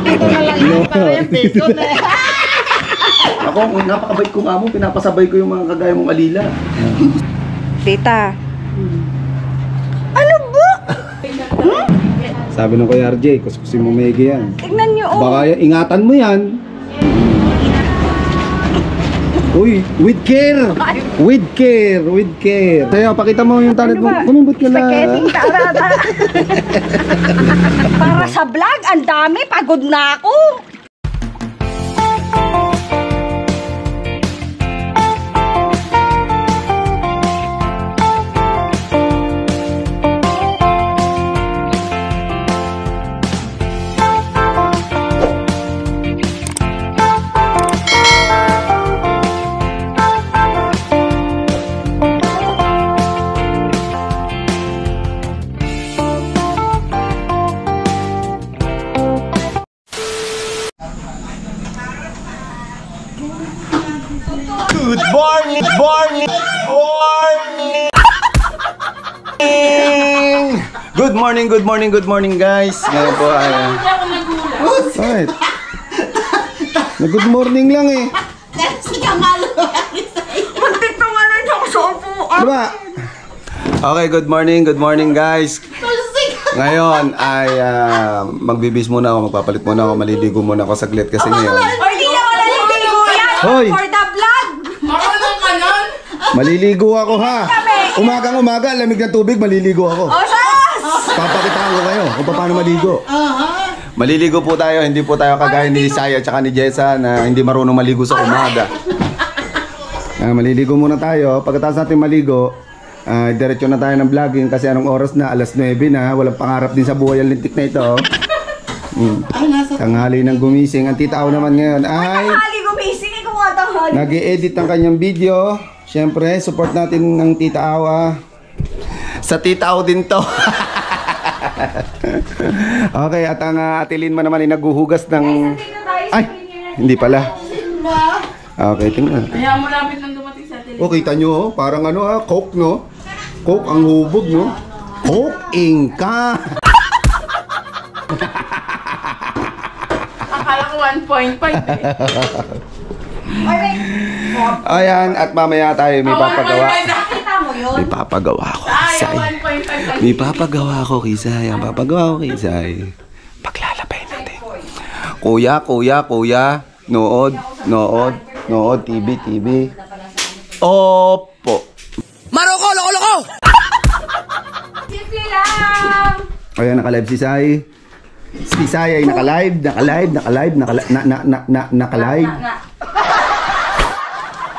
Dito na lang yung parang dito na. Ako, napakabait kong amo, pinapasabay ko yung mga kagaya mong alila. Tita. Ano ba? Sabi ng Kuya RJ, kuskusin mo Megi yan. Tignan nyo, oh. Baka ingatan mo yan. Uy, with care! With care! With care! Kaya, pakita mo yung talent mo. Kumambot ka na. Spaghetti, tarada. Para sa vlog, ang dami. Pagod na ako. Good morning! Morning! Morning! Good morning, good morning, good morning guys. Ngayon po ay... Bakit? Good morning lang eh. Muntik na nga rin ako sa upuan. Diba? Okay, good morning guys. Ngayon ay magbibis muna ako, magpapalit muna ako, maliligo muna ako saglit kasi ngayon. Or di na wala yung ligo yan. Hoy! For the vlog. Marunong ka nun? Maliligo ako ha. Umagang umaga, lamig ng tubig, maliligo ako. O, sas! Papakitaan ko kayo kung paano maligo. Maliligo po tayo, hindi po tayo kagaya ni Saya at ni Jessa na hindi marunong maligo sa umaga. Maliligo muna tayo. Pagkatapos natin maligo, diretso na tayo ng vlogging kasi anong oras na, alas 9 na. Walang pangarap din sa buhay ang lintik na ito. Tanghali ng gumising. Ang tita Au naman ngayon ay Tanghali gumising, ikaw nga tanghali. nag-i-edit ng kanyang video. Siyempre, support natin ng tita Au. Sa tita Au din to. Okay, at ang Ate Linma naman ay naghuhugas ng... Ay, hindi pala. Okay, tingnan. Kaya malapit nang dumating sa atin. O, kita nyo, parang ano Coke, no? Coke ang hubog, no? Coke Inca! Akala ko 1.5 eh. Ayan, at mamaya tayo may papagawa. Nakita mo yun? May papagawa ako, Ay, Kisay. 1.5. May papagawa ako, Kisay. Ang papagawa ko, Kisay. Paglalabay natin. Kuya. Nood, TV. Opo. Maroko, loko! Simple lang. Ayan, naka-live si Sai. Si Sai ay naka-live.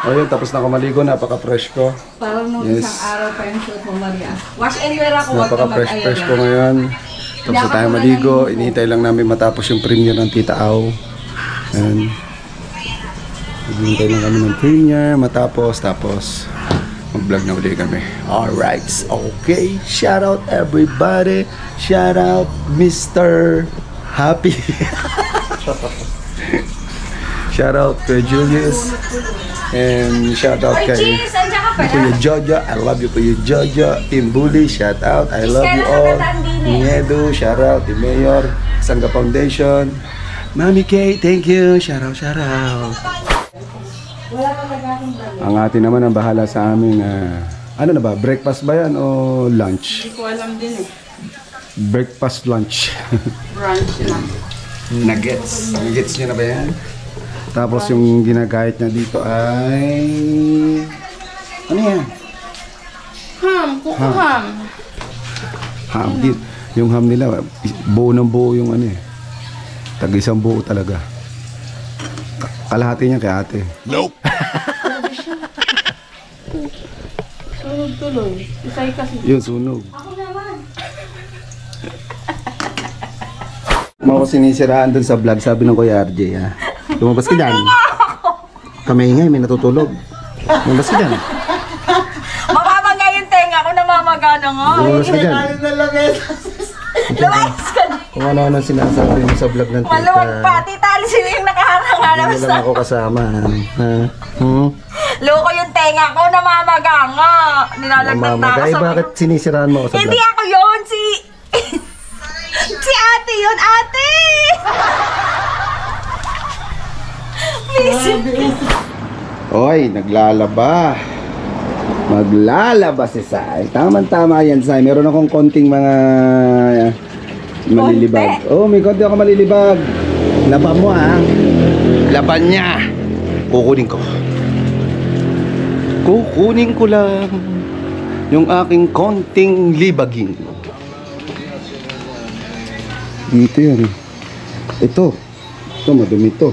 Ayun, tapos na ako maligo. Napaka-fresh ko. Parang nung Yes. isang araw pa yung shoot mo, Maria. Wash and wear ako. Huwag ka Napaka-fresh ko mag-alala. ngayon. Tapos na tayo maligo. Inihintay lang namin matapos yung premiere ng Tita Au. Ayan. Inihintay lang kami ng premiere. Matapos, mag-vlog na uli kami. Alright, okay. Shout out everybody. Shout out Mr. Happy. Shout out kay Julius. And shout out Ay, kay cheese! Andiyan ka pala. Kuya Jojo. I love you Kuya Jojo. Team Bully, shout out. I love you all. Niedo, shout out. Team Mayor, Sangga Foundation. Mami Kay, thank you. Shout out. Ang ate naman ang bahala sa aming ano na ba? Breakfast ba yan o lunch? Hindi ko alam din eh. Breakfast lunch. Brunch lang. Nuggets. Nuggets nyo na ba yan? Tapos yung ginagayat niya dito ay... Ano yan? Kuko ham. Ham. Yung ham nila, buo ng buo yung ano eh. Tag-isang buo talaga. Kalahati niya kay ate. Nope. Sunog tuloy. Isay kasi. Yun, sunog. Ako naman. Mga sinisiraan dun sa vlog, sabi ng Kuya RJ ha. Lumabas ka dyan. Kamaingay, may natutulog. Lumabas ka dyan. Mamamaga yung tenga ko, namamaga na nga. Lumabas ka dyan. Lumayas ka na. Kung ano-ano sinasabi mo sa vlog ng Maluwag tita. pa. Tita Alice yung nakaharang Hindi na lang ako kasama. Ha? Loko yung tenga ko, namamaga nga. Nilalagdag na ako Mamamagay, sa... bakit sinisiraan mo ako sa Hindi vlog? ako yun, si ate yun, ate! Oy, naglalaba. Maglalaba si Sai. Tama-tama yan, Sai. Meron akong konting mga malilibag. Oh, may konti ako malilibag. Laban mo, ha? Laban niya. Kukunin ko. Kukunin ko lang yung aking konting libagin. Dito yan. Ito. Ito, madumi to.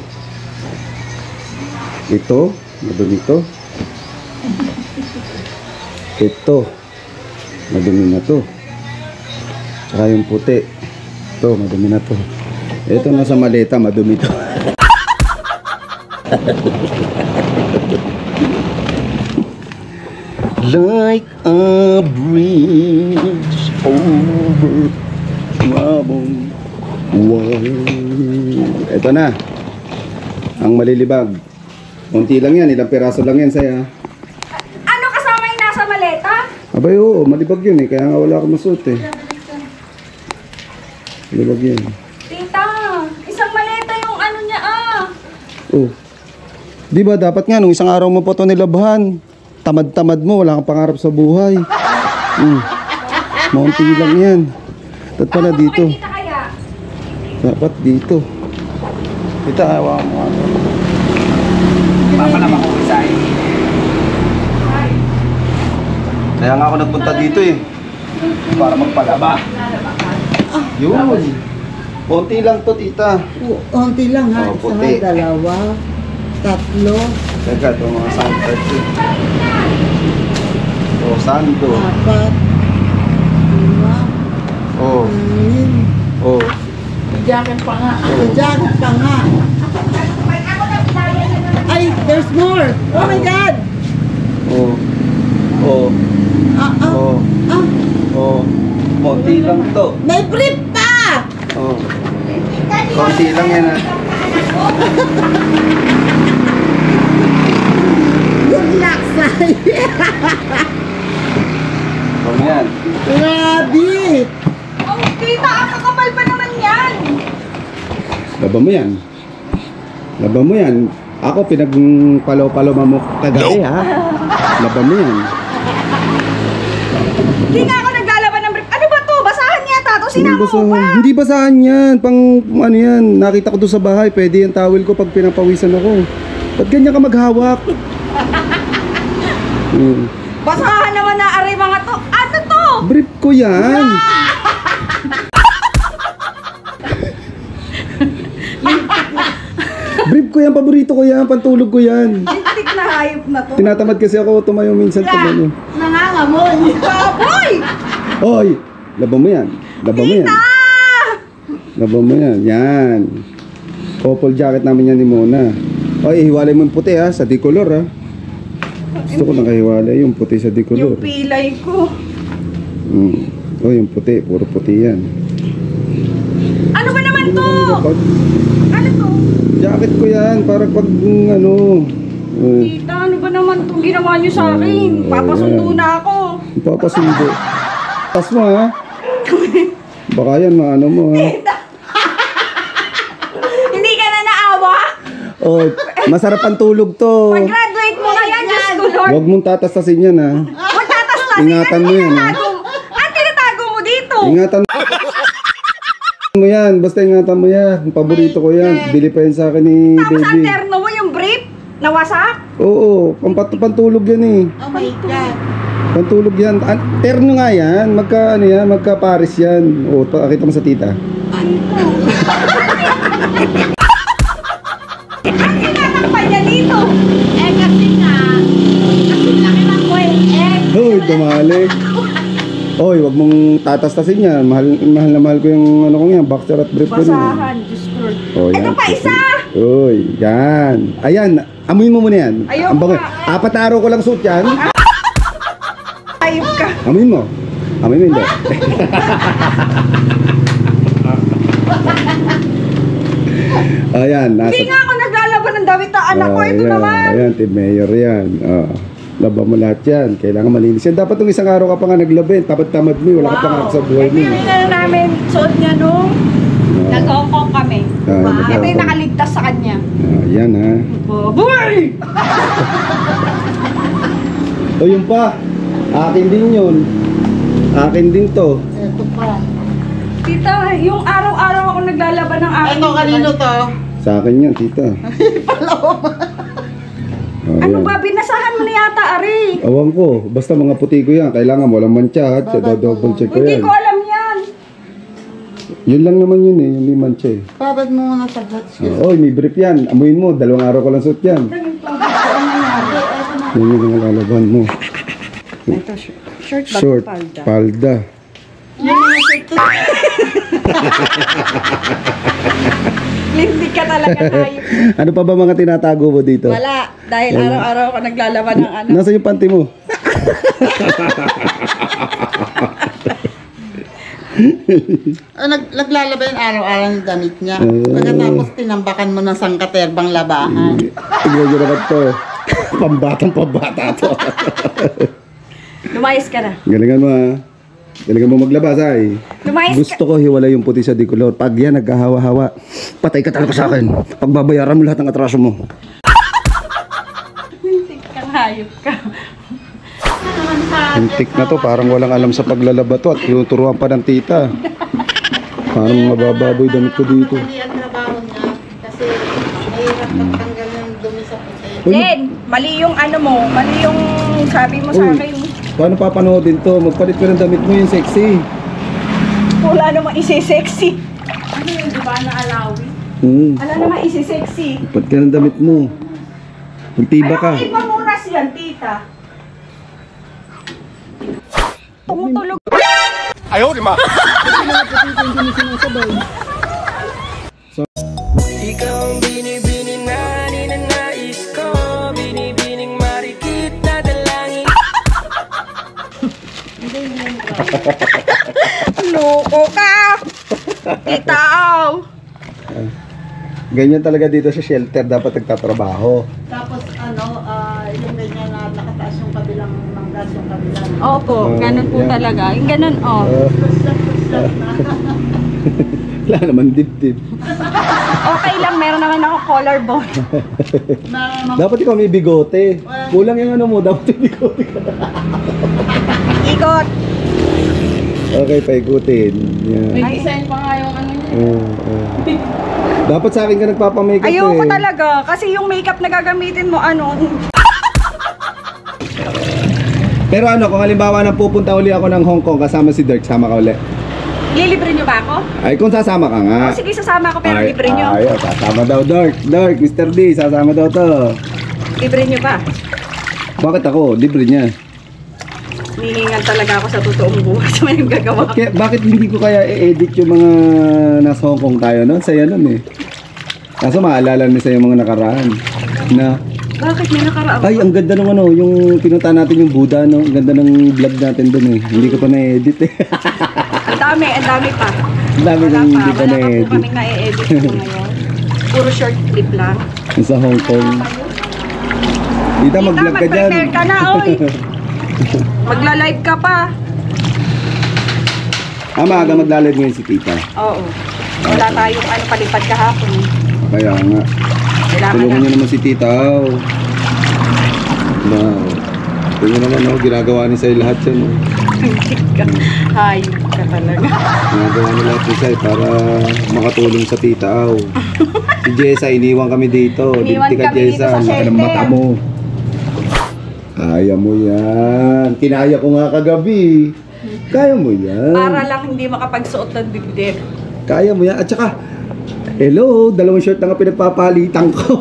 Ito, madumi to. Ito, madumi na to. Tsaka yung puti. Ito, madumi na to. Ito nasa maleta, madumi to. Like a bridge over troubled water. Ito na. Ang malilibag. Kunti lang yan, ilang piraso lang yan, Saya. Ano kasama yung nasa maleta? Abay, oo, malibag yun eh. Kaya nga wala akong masuot eh. Malibag yan. Tita, isang maleta yung ano niya Oh. Di ba dapat nga nung isang araw mo pa ito nilabhan. Tamad-tamad mo, wala kang pangarap sa buhay. Maunti lang yan. Dapat pala dito. Kita kaya? Dapat dito. Kita, hawa mo. Papalaba ko isa eh. Kaya nga ako nagpunta dito eh. Para magpalaba. Yun. Konti lang to, tita. Konti lang ha. Oh, Isa, puti. dalawa, tatlo, Teka, ito mga sandals eh. Oh, sando. apat, lima, Oh, anim. oh. May jacket pa nga. Diyan pa nga. Ay, there's more. Oh my God. Oh. Oh. Ah, ah, Oh. ah. Oh. Konti lang to. May brief pa. Oh. Konti lang yan ah. Good luck, Sai. Oh, yan. Grabe. Oh, tita, ang kakapal pa naman yan. Laban mo yan. Laban mo yan. Ako pinagpalaw-palaw mo kagabi ha. Laban mo yan. Hindi nga ako naglalaban ng brief. Ano ba to? Basahan niya, tato. Sinama mo pa. Hindi basahan yan. Pang ano yan. Nakita ko doon sa bahay. Pwede yung towel ko pag pinapawisan ako. Ba't ganyan ka maghawak? Basahan naman na aray mga to. Ano to? Brief ko yan. Brief ko yan. Paborito ko yan. Pantulog ko yan. Lintik na hayop na to. Tinatamad kasi ako tumayo minsan pag ano. Nangangamoy. Baboy! Oy! Laban mo yan. Laban mo yan. Laban mo yan. Yan. Couple jacket namin yan ni Mona. Oy, hiwalay mo yung puti ha. Sa decolor ha. Gusto ko nakahiwalay yung puti sa decolor. Yung pilay ko. Oh, yung puti. Puro puti yan. Ano ba naman to? Pag, Ano to? jacket ko yan. Para pag ano. Oh, Tita, ano ba naman itong ginawa niyo sa akin? Papasundo na ako. ipapasundo. Tas mo ha. Baka yan maano mo ha. Hindi ka na naawa? Oh, masarap ang tulog to. Pag-graduate mo na yan, Diyos ko Lord. Huwag mong tatastasin yan ha. Huwag tatastasin. Ingatan mo yan, ha? Ang tinatago mo dito? Ingatan mo yan. Basta ingatan mo yan. Paborito ko yan. Bili pa yan sa akin ni Tapos ang baby. terno mo, yung brief, nawasak? Oo, pantulog yan eh. Oh my God. Pantulog yan. Terno nga yan. Magka, ano yan, magka Paris yan. Oo, pakita mo sa tita. Ang tinatakpan niya dito? Kasi nga, kasi laki ng kwet. Hoy, dumali. Hoy, wag mong tatastasin yan. Mahal na mahal ko yung ano ko yan, boxer at brief ko yan. Basahan, Diyos ko. Oh, Ito pa isa! Uy, yan. Ayan, amuin mo muna yan. Ayoko Ang bango. nga. 4 na araw ko lang suot yan. Ayop ka. Amuin mo. Amuin mo hindi. Ayan, nasa... Hindi nga ako naglalaban ng damit ng anak ko. Ito Ayan, naman. ayan, Team Mayor yan. Laban mo lahat yan. Kailangan malinis yan. Dapat nung isang araw ka pa nga naglabin. Tamad-tamad mo. Wala ka pa nga sa buhay mo. Ito yung namin suot niya nung nag-Hong Kong kami. Ito yung nakaligtas sa kanya. Yan ha. Baboy! O yun pa. Akin din yun. Akin din to. Ito pa. Tita, yung araw-araw ako naglalaban ng aking... Ito, kanino to? Sa akin yan, tita. Ano ba? Binasahan mo na yata, Ari. Awan ko. Basta mga puti ko yan. Kailangan walang mancha. At double check ko Hindi yan. ko alam yan. Yun lang naman yun eh. Hindi mancha eh. Babad mo muna sa hot shoes. Oy, may brief yan. Amuin mo. 2 araw ko lang suot yan. Yan yung mga lalaban mo. Ito, short ba? Short. Palda. Palda. Lintik ka talaga tayo. Ano pa ba mga tinatago mo dito? Wala. Dahil araw-araw ako naglalaban ng ano. Nasaan yung panty mo? Naglalaba yung araw-araw ng damit niya. Pagkatapos tinambakan mo ng sangkaterbang labahan. Tignan nyo naman to. Pambatang pambata to. Lumayas ka na. Galingan mo ha. Galingan mo maglabas ay. Lumayas ka. Gusto ko hiwalay yung puti sa decolor. Pag yan nagkahawa-hawa, patay ka talaga sa akin. Pagbabayaran mo lahat ng atraso mo. Lintik kang hayop ka. Hintik na to, parang walang alam sa paglalaba to at tinuturuan pa ng tita. Parang mabababoy damit ko dito. Mali ang trabaho niya. Kasi mahirap magtanggal yung dumi sa puti. Len, mali yung ano mo. Mali yung sabi mo sa Uy, akin. paano papanoodin to? Magpalit ka ng damit mo yung sexy. Wala namang isi-sexy. Ano yun, di ba na-alawi? Wala namang isi-sexy. Magpalit ka ng damit mo. Magtiba ka. Ano iba muna siyan, tita? Tumutulog. Ayaw, di ma. Ikaw ang binibining na ninanais ko. Binibining marikit na dalangin. Loko ka! Titaw! Ganyan talaga dito sa shelter, dapat nagtatrabaho. Tapos yung ganyan na nakataas yung kabilang manggas yung kabilang. Opo, ganun po yan. talaga. Yung ganun, oh. Wala naman dibdib. Okay lang, meron naman ako collarbone. Dapat ikaw may bigote. Kulang yung ano mo, dapat may bigote ka. Ikot. Okay, paikutin. Yan. May design pa nga yung ano niya. Dapat sa akin ka nagpapamakeup Ayoko talaga. Kasi yung makeup na gagamitin mo, ano, Pero ano, kung halimbawa na pupunta uli ako ng Hong Kong kasama si Dirk, sama ka uli. lilibre nyo ba ako? Ay, kung sasama ka nga. Oh, sige, sasama ako pero libre nyo. Ay, sasama daw Dirk. Dirk, Mr. D, sasama daw to. Libre nyo ba? Bakit ako? Libre niya. Nihingan talaga ako sa totoong buhay sa may gagawa ko. Bakit hindi ko kaya i-edit yung mga nasa Hong Kong tayo noon? Saya nun eh. Kaso maalala niyo sa yung mga nakaraan na Bakit may nakaraan? ay, ang ganda ng ano, yung pinunta natin yung Buddha, no? Ang ganda ng vlog natin dun eh. Hindi ko pa na-edit eh. Ang dami pa. Ang dami Wala nang pa, hindi pa wala pa po na-edit. kaming na-edit po ngayon. Puro short clip lang. Yung sa Hong Kong. Dita, mag-vlog ka dyan. mag-prepare ka na, oy. Magla-live ka pa. Maaga maglalad ngayon si tita. Oo. Wala tayong ano palipad kahapon. Kaya nga. Kailangan Tulungan na. niyo naman si tita. Oh. Wow. Tingnan naman, oh, ginagawa niya sa'yo lahat yan. Oh. Hayop ka talaga. Ginagawa niya lahat niya sa'yo para makatulong sa tita. Oh. Si Jessa, iniwan kami dito. Iniwan Dinti ka, kami dito sa Jessa. Laki ng shelter. mata mo. Kaya mo yan. Kinaya ko nga kagabi. Kaya mo yan. Para lang hindi makapagsuot ng dibdib. Kaya mo yan. At saka, hello, 2 shirt na nga pinagpapalitan ko.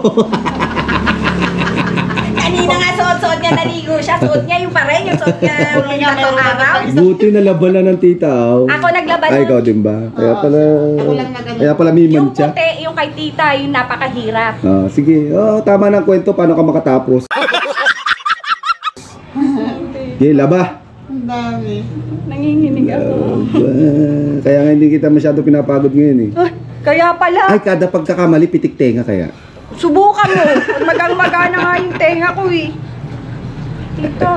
Kanina nga suot-suot niya, naligo siya. Suot niya yung pa rin, yung suot niya yung tatlong araw. Buti na laban na ng tita. Oh. Ako naglaban Ay, nun. ikaw din ba? Kaya pala, Ako lang na ganun. kaya pala may Yung mancha. puti, yung kay tita, yung napakahirap. Sige, tama na ang kwento. Paano ka makatapos? Sige, laba. Ang dami. Nanginginig ako. Kaya nga hindi kita masyado pinapagod ngayon eh. Ay, kaya pala. Ay, kada pagkakamali, pitik tenga kaya. Subukan mo. Magang-magana nga yung tenga ko eh. Tito.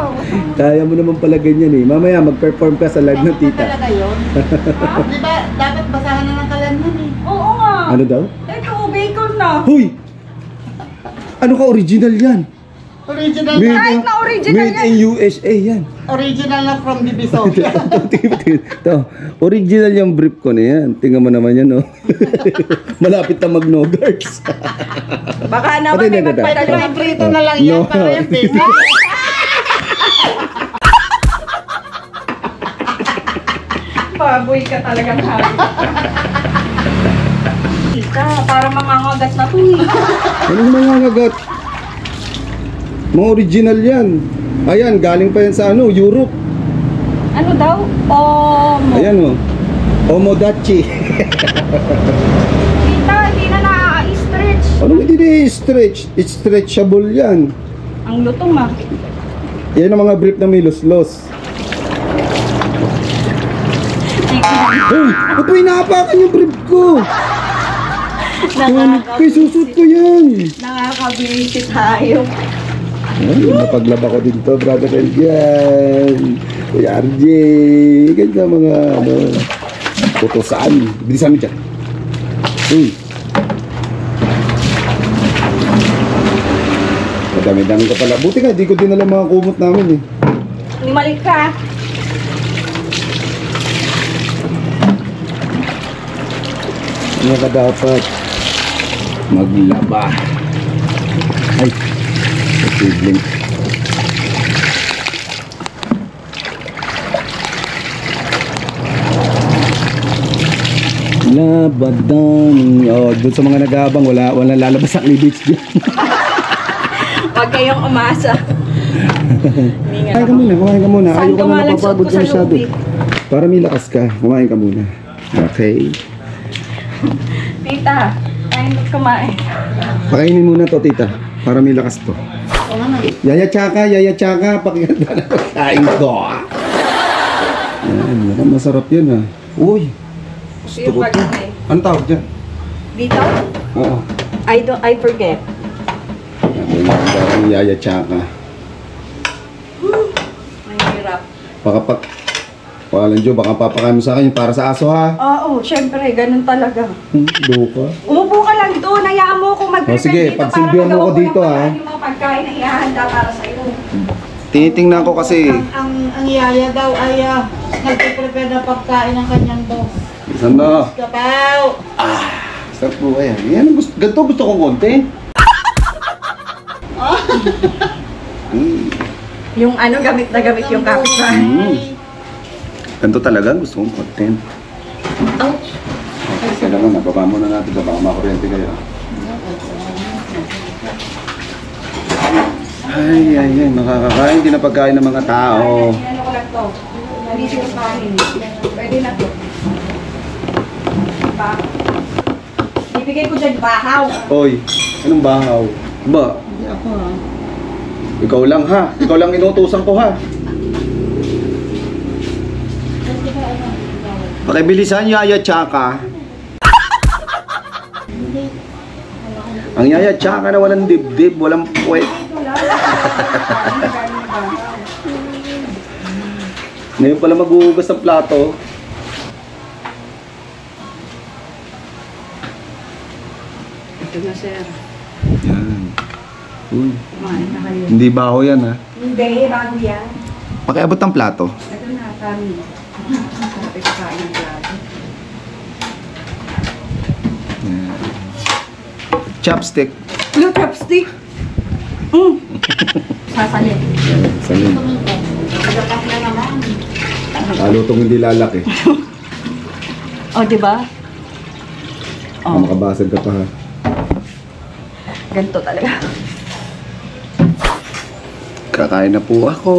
Kaya mo naman pala ganyan eh. Mamaya, mag-perform ka sa live ng tita. Talaga yun? Di ba dapat basahan na ng kalanman eh? Oo nga. Ano daw? Teka bacon na. Huy! Ano ka, original yan? Original Made na. Kahit na original Made yan. in USA yan. Original na from Divisoria. Ito, original yung brief ko na yan. Tingnan mo naman yan, no? Malapit na mag-no-guards. Baka naman Patay may na, magpadala. Pero prito na lang yan No. para yung basic. Baboy ka talagang habi. Tita, para mangangagat na to eh. Ano mga ngagat? Mga original yan. Ayan, galing pa yan sa ano, Europe. Ano daw? Omo. Ayan, oh. Omodachi. Tita, hindi na na-stretch. Ano hindi na-stretch? It's stretchable yan. Ang lutong ah. Yan ang mga brief na may los-los. Hey! Ba't mo inaapakan yung brief ko? Kay susot ko yan. Nakakability tayo. Ay, napaglaba ko din to, brother Elgian. Kuya RJ. Ganda mga, ano, putusan. Bilisan mo dyan. Madami-dami ka pala. Buti nga, di ko din alam mga kumot namin eh. Nimalik ka. Ano ka dapat maglaba? Ay, posibleng. Labadan. Oh, doon sa mga nag-aabang, wala lalabas ang cleavage dyan. Huwag kayong umasa. Kumain ka muna, kumain ka muna. Saan Ayaw ka na kumalag napapagod sa ka masyado. loob, Para may lakas ka, kumain ka muna. Okay. Tita, tayo kumain. Pakainin muna to, tita. Para may lakas to. Yaya tsaka, pakiganda na pagkain ko. Yan, mukhang masarap yan ha. Uy, gusto Yung ko to. pagkain. Anong tawag dyan? Dito? Oo. I forget. Yan, yaya tsaka. Ang hirap. Walang Diyo, baka papakain mo sa akin yung para sa aso ha. Oo, syempre, ganun talaga. Doka. Umupo ka lang doon, hayaan mo kung mag-prepare Oh, sige, dito pagsilbihan mo magawa ako dito, ng ha? paraan yung mga pagkain na ihahanda para sa'yo. Tinitingnan ko kasi. Ang yaya daw ay nagpe-prepare na pagkain ng kanyang boss. Saan na? Kapaw! Sarap po kaya. Yan ang ganito gusto kong konti. Yung ano, gamit na gamit yung kapsa. Ganito talaga gusto kong content. Ouch! Okay, kailangan nababa muna natin baka makuryente kayo. Ay, makakakain din na pagkain ng mga tao. Ano ko lang to? Nalisi ko kanin. Pwede na to. Ibigay ko dyan bahaw. Oy, anong bahaw? Ba? Hindi ako ha. Ikaw lang ha. Ikaw lang inutusan ko ha. Pakibilisan yaya tsaka. Ang yaya tsaka na walang dibdib, walang puwet. Ngayon pala maghuhugas ng plato. Ito na, sir. Yan. Uy, Kumain na kayo. hindi baho yan ha. Hindi, bago yan. Pakiabot ng plato. Ito na, kami. Sarap ipakain ng plato. Yan. Chopstick. Blue chopstick. Sasalin. Salin. Nagapak na naman. Lalo itong hindi lalaki. O, di ba? Oh. Makabasag ka pa ha. Ganito talaga. Kakain na po ako.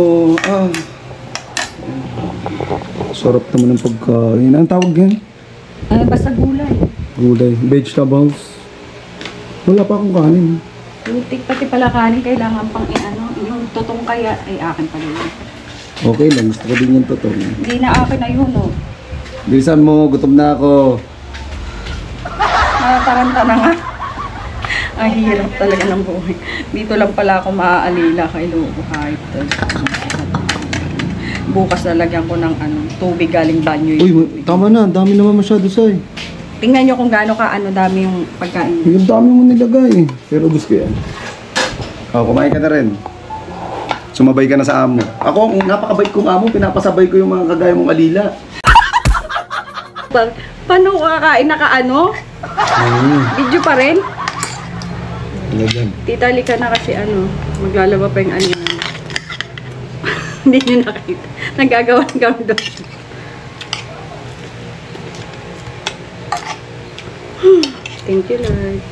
Sarap naman ng pagkain. Anong tawag yan? Basta gulay. Gulay. Vegetables. Wala pa akong kanin. Lutik pati pala kanin, kailangan pang i-ano. Yung tutong kaya, ay akin pala yun. Okay lang. Gusto ko din yung totoo. Hindi na akin na yun, oh. Bilisan mo. Gutom na ako. Nakakaranta na nga. Ang hirap talaga ng buhay. Dito lang pala ako maaalila kay Lobo Hype. Bukas lalagyan ko ng tubig galing banyo. Uy, tama na. Ang dami naman masyado, Say. Tingnan nyo kung gaano ka dami yung pagkain. Yung dami mo nilagay. Pero ubus ko yan. Oh, kumain ka na rin. Sumabay ka na sa amo. Ako, napakabait kong amo. Pinapasabay ko yung mga kagaya mong alila. Paano kakain Video pa rin? Ano dyan? Tita, lika na kasi maglalaba pa yung Hindi nyo nakita. Nagagawa kami doon. Thank you, Lord.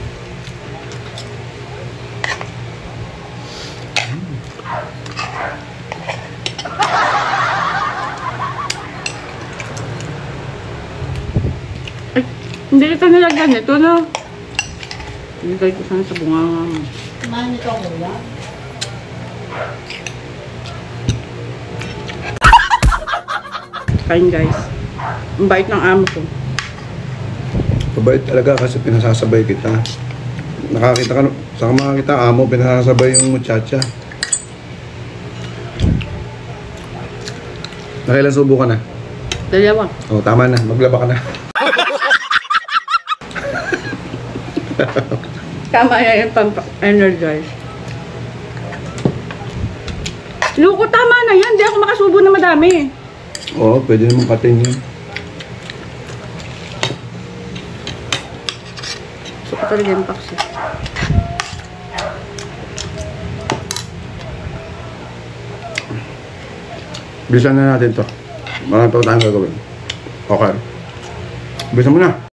Ay, hindi ito nilagyan. Ito na. Nilagay ko sana sa bunganga. Kumain ikaw muna. Kain, guys. Ang bait ng amo ko. Mabait talaga kasi pinasasabay kita. Nakakita ka, saka makakita amo, pinasasabay yung muchacha. Nakailan subo ka na? 2. Oh, tama na. Maglaba ka na. Tama yan yung pampa-energize. Luko, tama na yan. Hindi ako makasubo na madami. Oo, pwede naman katin yun. So, talaga yung paksi. Bilisan na natin to. Marami pa tayong gagawin. Okay. Bilisan mo na.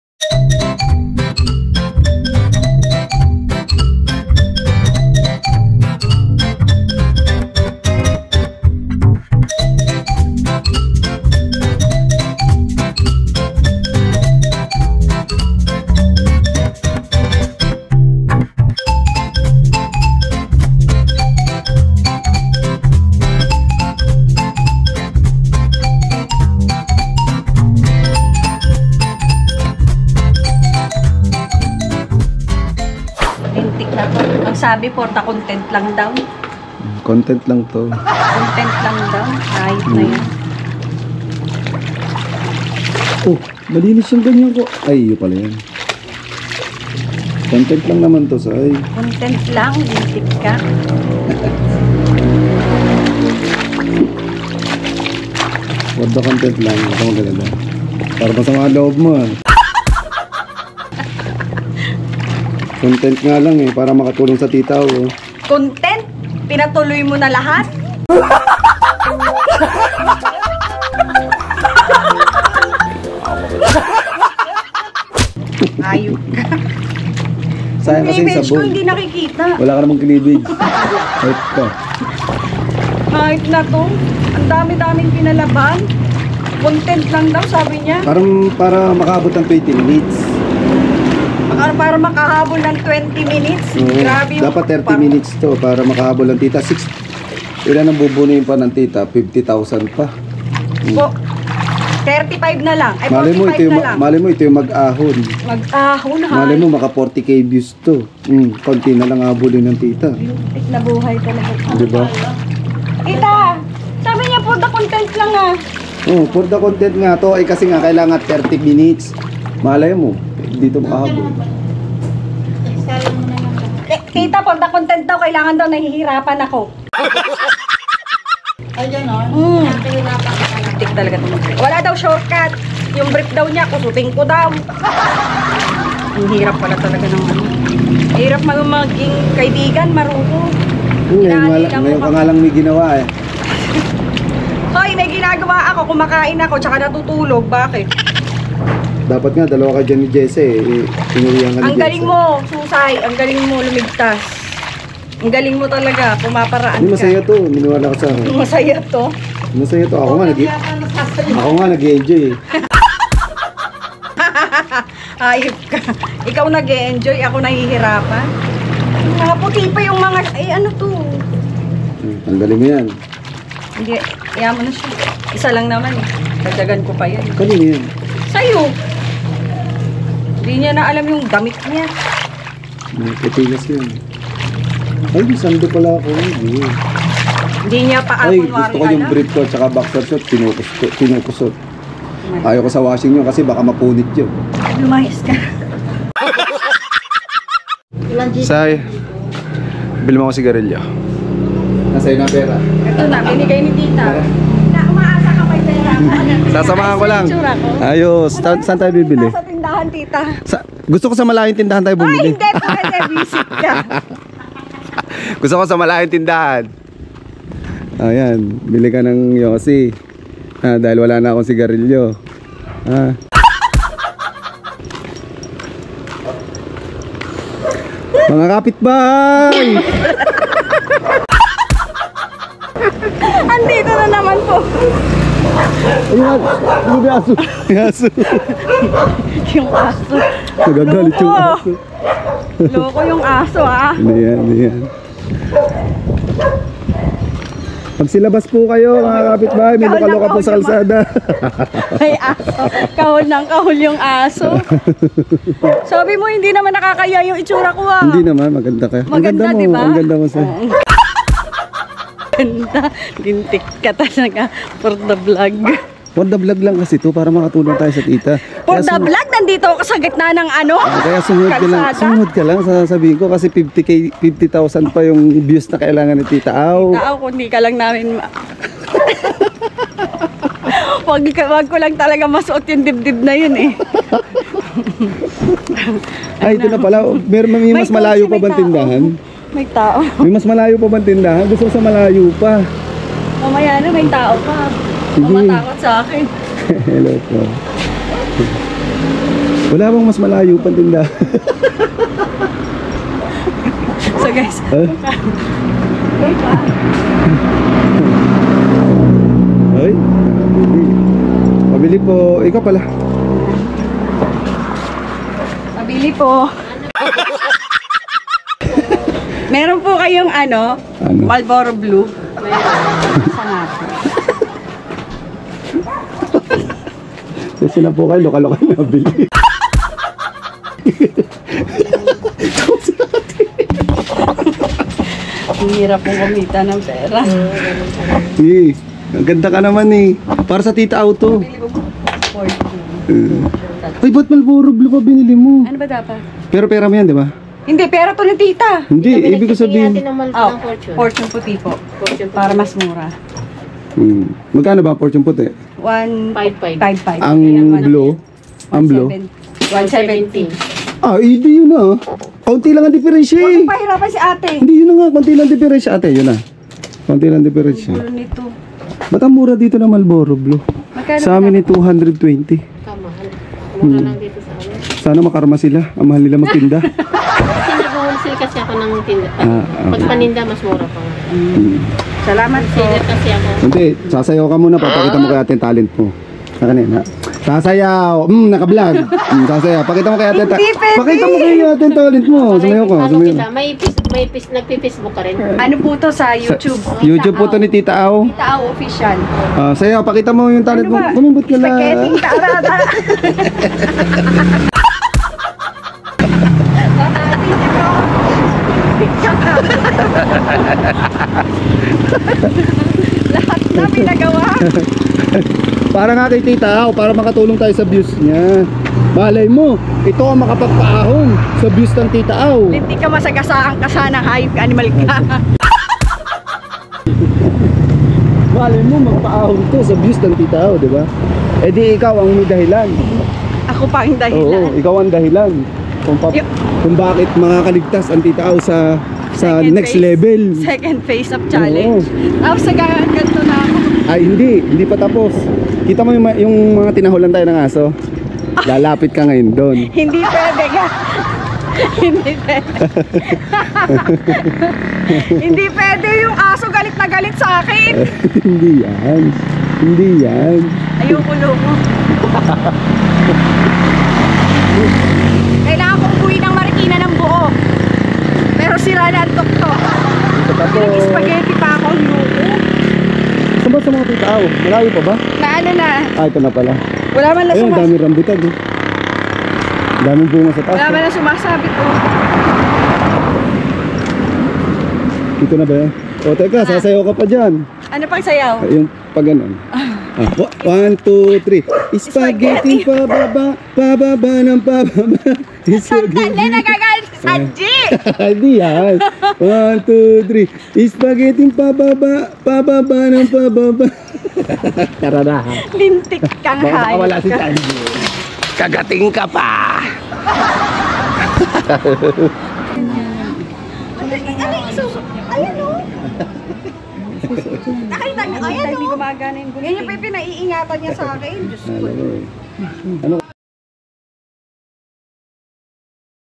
Sabi, porta content lang daw. Content lang to. Content lang daw. Ayos na yan. Oh, malinis yung ganyan ko. Ay, yun pala yan. Content lang naman to, Say. Content lang, lintik ka. What the content lang. Ito maganda. Para masama ang loob mo, Content nga lang para makatulong sa tita, Content? Pinatuloy mo na lahat? Ayok ka. Sayang kasi yung Cleavage ko sabon. hindi nakikita. Wala ka namang cleavage. Kahit ka. Kahit na to, ang dami-daming pinalaban. Content lang daw, sabi niya. Parang para makaabot ng 20 minutes. Para makahabol ng 20 minutes. Grabe yung... Dapat 30 minutes to para makahabol ng tita. Ilan ang bubunuin pa ng tita? 50,000 pa. Po, 35 na lang. Ay, Malay mo, 45 na lang. malay mo ito yung mag-ahon. Mag-ahon, ha? Malay mo maka 40k views to. Konti na lang habulin ng tita. Lintik na buhay talaga. Diba? Tita, sabi niya po, the content lang, Oh, for the content nga to ay kasi nga kailangan 30 minutes. Malay mo, dito makahabol. Tita, for the content daw, kailangan daw nahihirapan ako. Ay, gano'n? Nakahirapan ka pala. Lintik talaga ito. Wala daw shortcut. Yung brief daw niya, kusutin ko daw. Ang hirap pala talaga ng Hirap maging kaibigan, maruho. Ngayon ka nga lang may ginawa Hoy, may ginagawa ako, kumakain ako, tsaka natutulog. Bakit? Dapat nga, dalawa ka dyan ni Jesse Pinuwihan ka ni Ang galing mo, Susay. Ang galing mo lumigtas. Ang galing mo talaga, pumaparaan Hindi, ka. masaya to. Miniwala ka sa akin. Masaya to. Masaya to. Ako nga nag-enjoy Ayop ka. Ikaw nag-e-enjoy, ako nahihirapan. Mga puti pa yung mga... Ay, ano to? Tanggalin mo yan. Hindi, kaya mo na siya. Isa lang naman eh. Dagdagan ko pa yan. Kanino yan? Sa'yo. Hindi niya na alam yung damit niya. Katigas yan. Ay, sando pala ako. Hindi niya pa Ay, kunwari gusto ko yung brief ko at saka boxer short. Pinukusot. Ayaw ko sa washing nyo kasi baka mapunit yun. Lumayas ka. Ilan G? Say, bili mo ako sigarilyo. Nasa'yo na pera. Ito na, binigay ni tita. Na umaasa ka may pera. Sasamahan ko lang. Itsura ko. Ayos. Saan tayo bibili? Nasa tindahan, tita. Gusto ko sa malayong tindahan tayo Ay, bumili. hindi. Pwede, visit ka. Gusto ko sa malayong tindahan. Ayan, bili ka ng Yossi. Dahil wala na akong sigarilyo. Mga kapitbahay! Andito na naman po. Ayun, may aso. May aso. Yung aso. Nagagalit yung Loko. aso. Loko yung aso, ah. Hindi yan, hindi yan. Pag silabas po kayo, mga kapitbahay, may luka-luka po sa kalsada. May aso. Kahol ng kahol yung aso. Sabi mo, hindi naman nakakaya yung itsura ko, ah. Hindi naman, maganda ka. Ang Maganda, ganda mo, diba? ang ganda mo sa... Ganda. Lintik ka talaga for the vlog. For the vlog lang kasi to para makatulong tayo sa tita. For Kaya the vlog, nandito ako sa gitna ng ano? Kaya sumunod ka lang, sasabihin ko kasi 50,000 pa yung views na kailangan ni Tita Au. Tao, kundi ka lang namin wag ko lang talaga masuot yung dibdib na yun eh. Ay, ito na pala. May mas malayo pa bang tindahan? May tao. May mas malayo pa bang tindahan? Gusto ko sa malayo pa. Mamaya na may tao pa. Sige. Matakot sa akin. Hello po. Wala bang mas malayo pang tindahan? So guys, Ay, pabili po. Ikaw pala. pabili po. Meron po kayong ano? Marlboro Blue. Meron. Sa natin. Kasi na po kayo, loka-loka na bili. Ang hirap pong kumita ng pera. Eh, ang ganda ka naman eh. Para sa Tita Auto. Bili po po. Ay, ba't Marlboro Blue pa binili mo? Ano ba dapat? Pero pera mo yan, di ba? Hindi, pera to ng tita. Hindi, ibig ko sabihin. Oh, fortune puti po. Para mas mura. Magkano ba ang fortune puti? 155. Ang blue? Ang blue? 170. Ah, hindi yun ah. Kaunti lang ang diferensya eh. Huwag pahirapan si ate. Hindi yun na nga, kaunti lang diferensya ate, yun ah. Kaunti lang diferensya. Gulo nito. Ba't ang mura dito na Marlboro Blue? Magkano Sa amin eh 220. Kamahal. Mura lang dito sa amin. Sana makarma sila. Ang mahal nila magtinda. Kasi nag-wholesale kasi ako ng tinda. Okay. Pag paninda, mas mura pa nga. Salamat po. Seller kasi ako. Hindi, sasayaw ka muna. Papakita mo kay ate yung talent mo. Na kanina. Sasayaw. Naka-vlog. Sasayaw. Pakita mo kay ate. Hindi pwede. Pakita mo kay ate yung talent mo. Sumayaw ka. Ano Sumayaw. kita? Nagpi-Facebook ka rin. Ano po to sa YouTube? YouTube po to ni Tita Au. Tao official. Sayaw, pakita mo yung talent mo. Kumibot ka na. Spaghetti tarada. Lahat na pinagawa. Para nga kay Tita Au, para makatulong tayo sa views niya. Malay mo, ito ang makapagpaahon sa views ng Tita Au. Hindi ka masagasaan ka sana, hayop animal ka. Malay mo, magpaahon to sa views ng Tita Au, di ba? Eh di ikaw ang may dahilan. Ako pa ang Oo, dahilan. ikaw ang dahilan. Kung bakit makakaligtas ang Tita Au sa Second next phase. level. Second phase of challenge. Tapos ganito na ako. Ay, hindi pa tapos. Kita mo yung mga tinahulan tayo ng aso? Lalapit ka ngayon doon. Hindi pwede ka. Hindi pwede. Hindi pwede yung aso galit na galit sa akin. Hindi yan. Hindi yan. Ayoko loko. Kailangan kong uwi ng Marikina ng buo. Pero sira na ang tuktok. Pinag-spaghetti pa ako, loko. Saan ba sa mga Tita Au? Malayo pa ba? Na ano na, Ah, ito na pala. wala man lang Ayun, sumas... dami rambutan eh. Daming bunga sa taas. Wala man Eh. lang sumasabit ko. Dito na ba yan? O teka, sasayaw ka pa dyan. Ano pang sayaw? Yung pag ganun. 1, 2, 3. Spaghetti pababa, pababa ng pababa. Sandali, nagagalit si Sanji! Hindi yan. 1, 2, 3. Spaghetti pababa, pababa ng pababa. Karanahan. Lintik kang Baka wala hayop si ka. Sanji. Kagating ka pa. Ano yung suso? Ayan o. Nakita niyo, ayan o. Hindi gumagana yung gusto. Yan yung pinaiingatan niya sa akin. Diyos ko. Ano